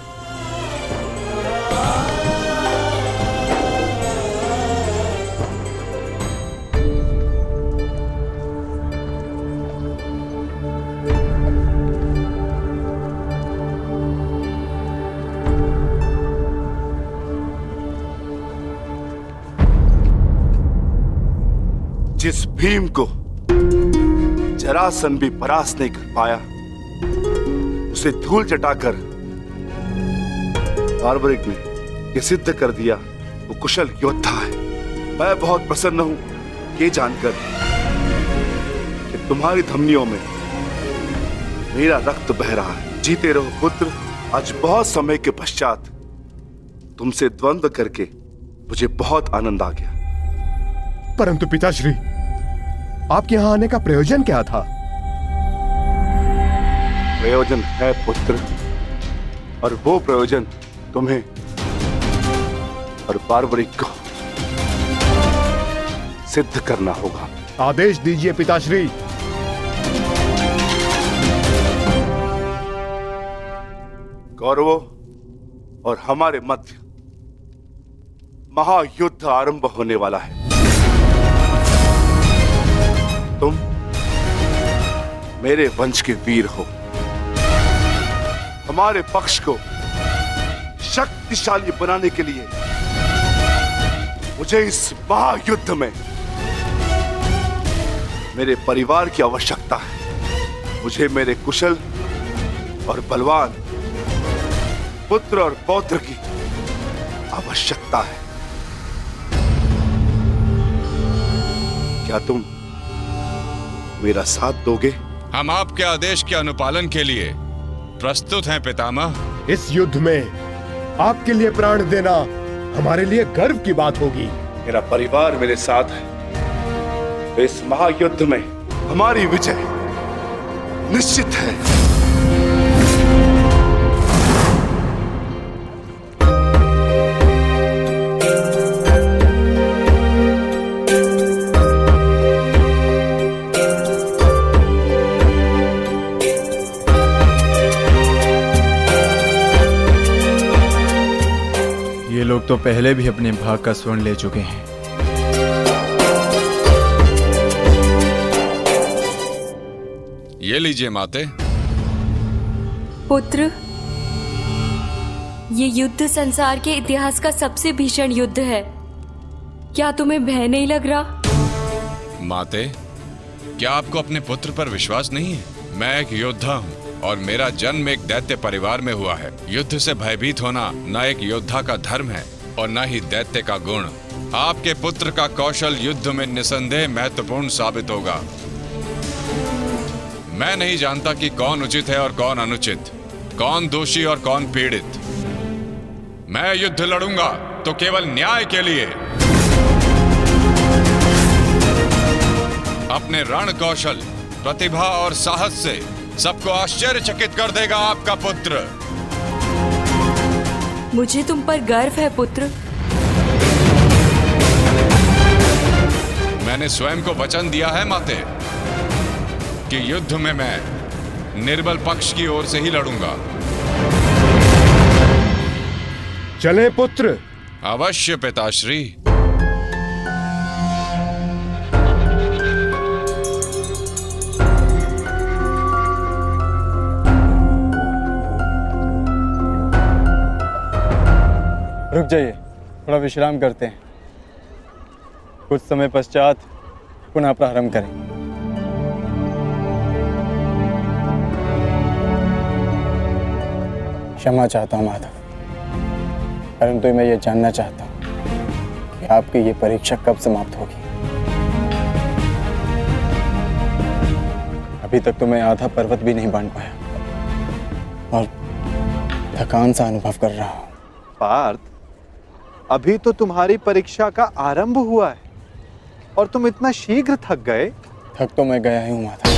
S11: जिस भीम को जरासंध भी परास्त नहीं कर पाया, उसे धूल चटाकर बार्बरिक ने यह सिद्ध कर दिया वो कुशल योद्धा है। मैं बहुत प्रसन्न हूं ये जानकर कि तुम्हारी धमनियों में मेरा रक्त बह रहा है। जीते रहो पुत्र। आज बहुत समय के पश्चात तुमसे द्वंद्व करके मुझे बहुत आनंद आ गया।
S16: परंतु पिताश्री, आपके यहां आने का प्रयोजन क्या था?
S11: प्रयोजन है पुत्र, और वो प्रयोजन तुम्हें और बार्बरिक को सिद्ध करना होगा।
S16: आदेश दीजिए पिताश्री।
S11: कौरवों और हमारे मध्य महायुद्ध आरंभ होने वाला है। तुम मेरे वंश के वीर हो। हमारे पक्ष को शक्तिशाली बनाने के लिए मुझे इस महायुद्ध में मेरे परिवार की आवश्यकता है। मुझे मेरे कुशल और बलवान पुत्र और पौत्र की आवश्यकता है। क्या तुम मेरा साथ दोगे?
S15: हम आपके आदेश के अनुपालन के लिए प्रस्तुत हैं पितामह।
S16: इस युद्ध में आपके लिए प्राण देना हमारे लिए गर्व की बात होगी।
S11: मेरा परिवार मेरे साथ है। इस महायुद्ध में हमारी विजय निश्चित है।
S14: ये लोग तो पहले भी अपने भाग का स्वर्ण ले चुके हैं।
S15: ये लीजिए माते।
S17: पुत्र, ये युद्ध संसार के इतिहास का सबसे भीषण युद्ध है। क्या तुम्हें भय नहीं लग रहा?
S15: माते, क्या आपको अपने पुत्र पर विश्वास नहीं है? मैं एक योद्धा हूँ और मेरा जन्म एक दैत्य परिवार में हुआ है। युद्ध से भयभीत होना न एक योद्धा का धर्म है और न ही दैत्य का गुण। आपके पुत्र का कौशल युद्ध में निसंदेह महत्वपूर्ण साबित होगा। मैं नहीं जानता कि कौन उचित है और कौन अनुचित, कौन दोषी और कौन पीड़ित। मैं युद्ध लड़ूंगा तो केवल न्याय के लिए। अपने रण कौशल, प्रतिभा और साहस से सबको आश्चर्यचकित कर देगा आपका पुत्र।
S17: मुझे तुम पर गर्व है पुत्र।
S15: मैंने स्वयं को वचन दिया है माते कि युद्ध में मैं निर्बल पक्ष की ओर से ही लड़ूंगा।
S16: चलें पुत्र।
S15: अवश्य पिताश्री।
S14: रुक जाइए, थोड़ा विश्राम करते हैं। कुछ समय पश्चात पुनः प्रारंभ करेंगे। क्षमा चाहता हूं माधव, परंतु मैं ये जानना चाहता हूं कि आपकी ये परीक्षा कब समाप्त होगी। अभी तक तो मैं आधा पर्वत भी नहीं बांध पाया और थकान सा अनुभव कर रहा हूं।
S1: पार्थ, अभी तो तुम्हारी परीक्षा का आरंभ हुआ है और तुम इतना शीघ्र थक गए।
S14: थक तो मैं गया ही हूं माधव,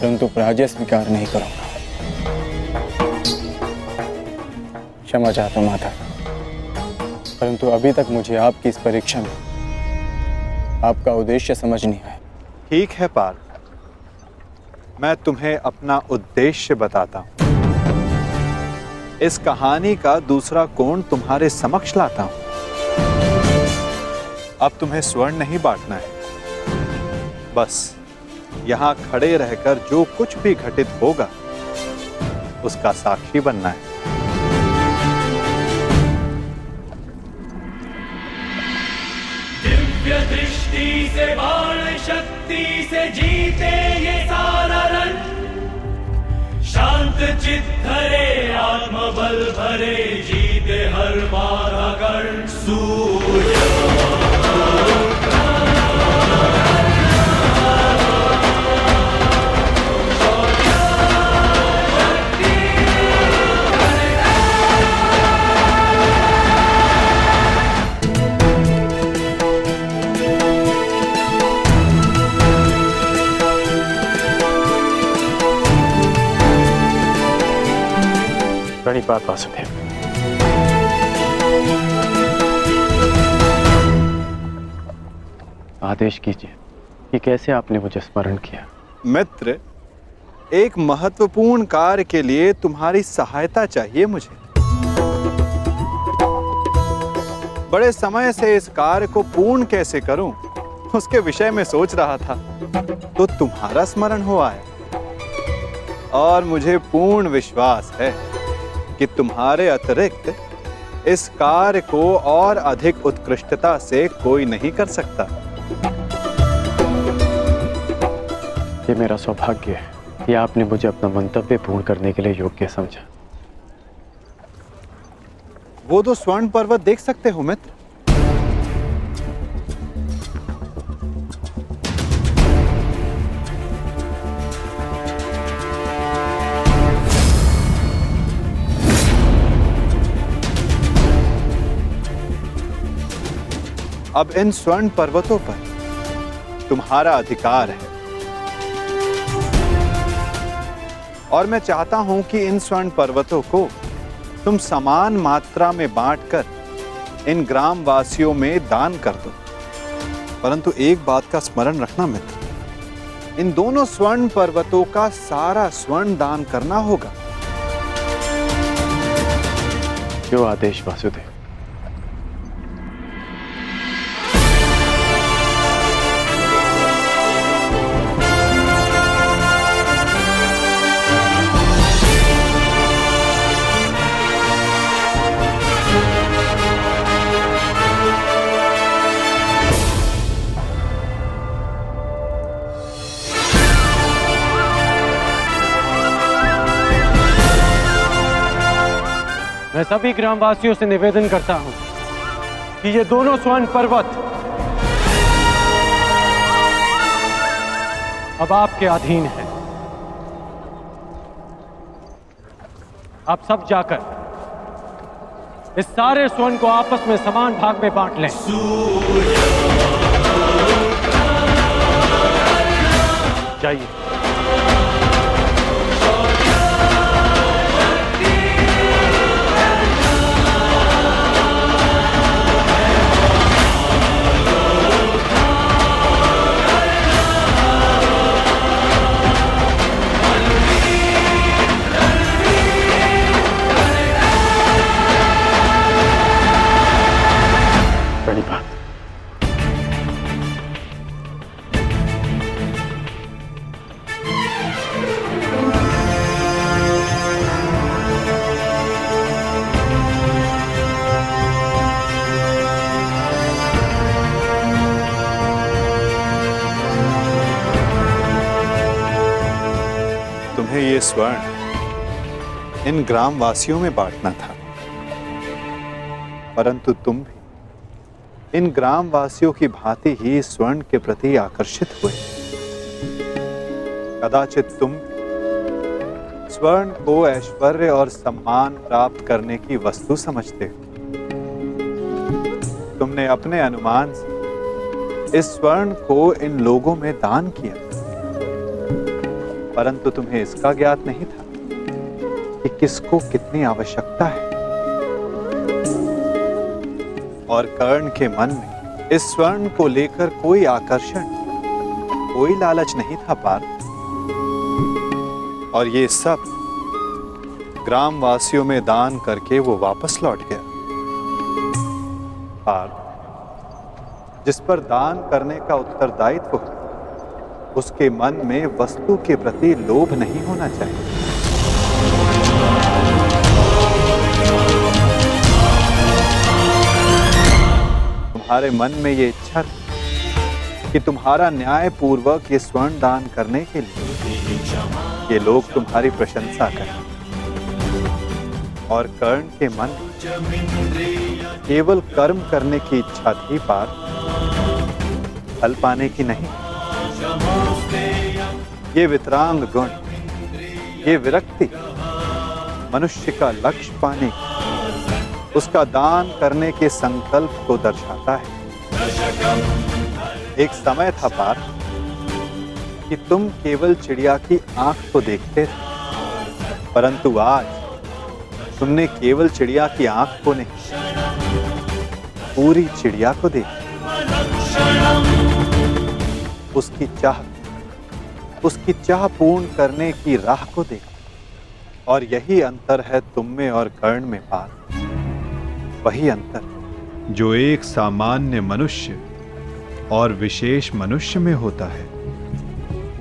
S14: परंतु पराजय स्वीकार नहीं करूंगा। क्षमा चाहता हूं माता, परंतु अभी तक मुझे आपकी इस परीक्षा में आपका उद्देश्य समझ नहीं आया।
S1: ठीक है पार्थ, मैं तुम्हें अपना उद्देश्य बताता हूं। इस कहानी का दूसरा कोण तुम्हारे समक्ष लाता हूं। अब तुम्हें स्वर्ण नहीं बांटना है, बस यहां खड़े रहकर जो कुछ भी घटित होगा उसका साक्षी बनना है।
S18: दिव्य दृष्टि से बाण शक्ति से जीते ये सारा रण, शांत चित्त धरे आत्मबल भरे जीते हर बाधा गण। सूर्य
S7: प्रणिपात वासुदेव। आदेश कीजिए कि कैसे आपने मुझे स्मरण किया।
S1: मित्र, एक महत्वपूर्ण कार्य के लिए तुम्हारी सहायता चाहिए मुझे। बड़े समय से इस कार्य को पूर्ण कैसे करूं, उसके विषय में सोच रहा था, तो तुम्हारा स्मरण हुआ है। और मुझे पूर्ण विश्वास है कि तुम्हारे अतिरिक्त इस कार्य को और अधिक उत्कृष्टता से कोई नहीं कर सकता।
S7: ये मेरा सौभाग्य है कि आपने मुझे अपना मंतव्य पूर्ण करने के लिए योग्य समझा।
S1: वो तो स्वर्ण पर्वत देख सकते हो मित्र। अब इन स्वर्ण पर्वतों पर तुम्हारा अधिकार है, और मैं चाहता हूं कि इन स्वर्ण पर्वतों को तुम समान मात्रा में बांटकर इन ग्राम वासियों में दान कर दो। परंतु एक बात का स्मरण रखना मित्र, इन दोनों स्वर्ण पर्वतों का सारा स्वर्ण दान करना होगा।
S7: जो आदेश वासुदेव। मैं सभी ग्रामवासियों से निवेदन करता हूं कि ये दोनों स्वर्ण पर्वत अब आपके अधीन है। आप सब जाकर इस सारे स्वर्ण को आपस में समान भाग में बांट लें। जाइए।
S1: तुम्हें ये स्वर्ण इन ग्राम वासियों में बांटना था, परंतु तुम भी इन ग्राम वासियों की भांति ही स्वर्ण के प्रति आकर्षित हुए। कदाचित तुम स्वर्ण को ऐश्वर्य और सम्मान प्राप्त करने की वस्तु समझते हो। तुमने अपने अनुमान से इस स्वर्ण को इन लोगों में दान किया, परंतु तुम्हें इसका ज्ञात नहीं था कि किसको कितनी आवश्यकता है। और कर्ण के मन में इस स्वर्ण को लेकर कोई आकर्षण, कोई लालच नहीं था पार्थ। और ये सब ग्रामवासियों में दान करके वो वापस लौट गया। पार्थ, जिस पर दान करने का उत्तरदायित्व हो, उसके मन में वस्तु के प्रति लोभ नहीं होना चाहिए। तुम्हारे मन में ये इच्छा थी कि तुम्हारा न्याय पूर्वक ये स्वर्ण दान करने के लिए ये लोग तुम्हारी प्रशंसा करें। और कर्ण के मन में केवल कर्म करने की इच्छा थी पार्थ, फल पाने की नहीं। ये वितरांग गुण, ये विरक्ति मनुष्य का लक्ष्य पाने की, उसका दान करने के संकल्प को दर्शाता है। एक समय था पार्थ कि तुम केवल चिड़िया की आंख को देखते थे, परंतु आज तुमने केवल चिड़िया की आंख को नहीं, पूरी चिड़िया को देखा। उसकी चाह पूर्ण करने की राह को देखा। और यही अंतर है तुम में और कर्ण में पार्थ। वही अंतर जो एक सामान्य मनुष्य और विशेष मनुष्य में होता है।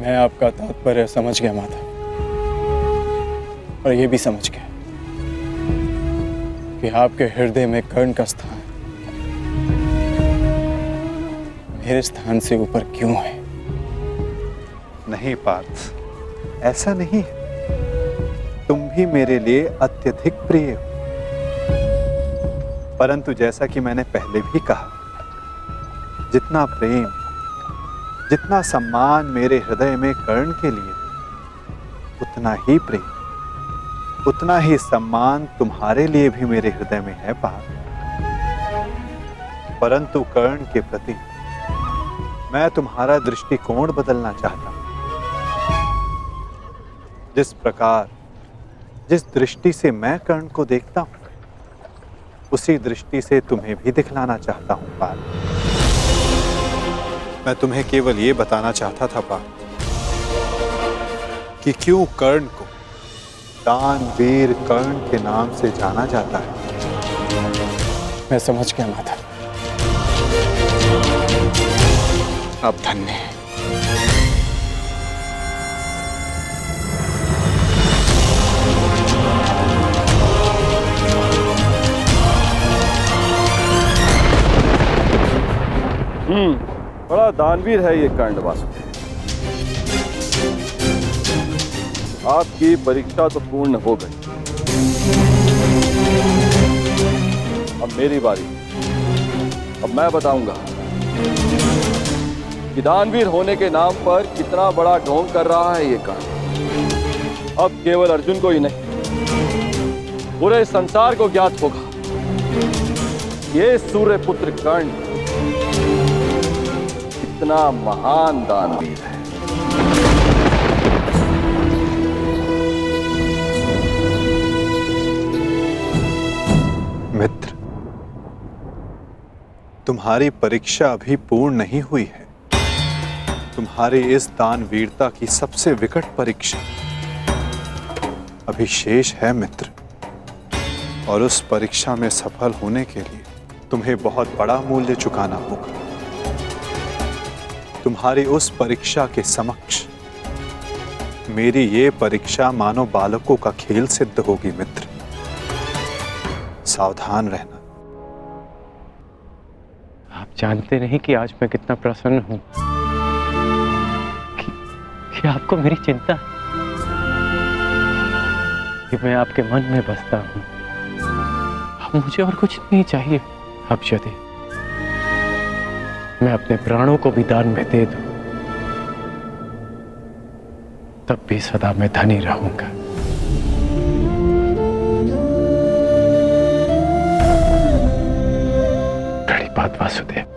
S14: मैं आपका तात्पर्य समझ गया माता, और ये भी समझ गया कि आपके हृदय में कर्ण का स्थान मेरे स्थान से ऊपर क्यों है।
S1: नहीं पार्थ, ऐसा नहीं है। तुम भी मेरे लिए अत्यधिक प्रिय हो, परंतु जैसा कि मैंने पहले भी कहा, जितना प्रेम, जितना सम्मान मेरे हृदय में कर्ण के लिए, उतना ही प्रेम, उतना ही सम्मान तुम्हारे लिए भी मेरे हृदय में है पार्थ। परंतु कर्ण के प्रति मैं तुम्हारा दृष्टिकोण बदलना चाहता हूं। जिस प्रकार, जिस दृष्टि से मैं कर्ण को देखता हूं, उसी दृष्टि से तुम्हें भी दिखलाना चाहता हूं पार्थ। मैं तुम्हें केवल ये बताना चाहता था पार्थ कि क्यों कर्ण को दानवीर कर्ण के नाम से जाना जाता है।
S14: मैं समझ गया माता, अब धन्य है।
S19: बड़ा दानवीर है ये कर्ण वासुदेव। आपकी परीक्षा तो पूर्ण हो गई, अब मेरी बारी। अब मैं बताऊंगा कि दानवीर होने के नाम पर कितना बड़ा ढोंग कर रहा है ये कर्ण। अब केवल अर्जुन को ही नहीं, पूरे संसार को ज्ञात होगा ये सूर्यपुत्र कर्ण कितना महान दानवीर है।
S1: मित्र, तुम्हारी परीक्षा अभी पूर्ण नहीं हुई है। तुम्हारी इस दानवीरता की सबसे विकट परीक्षा अभी शेष है मित्र। और उस परीक्षा में सफल होने के लिए तुम्हें बहुत बड़ा मूल्य चुकाना होगा। तुम्हारी उस परीक्षा के समक्ष मेरी ये परीक्षा मानो बालकों का खेल सिद्ध होगी मित्र। सावधान रहना।
S7: आप जानते नहीं कि आज मैं कितना प्रसन्न हूं कि आपको मेरी चिंता, कि मैं आपके मन में बसता हूं। अब मुझे और कुछ नहीं चाहिए। अब यदि मैं अपने प्राणों को भी दान में दे दूं, तब भी सदा मैं धनी रहूंगा। बड़ी बात वासुदेव।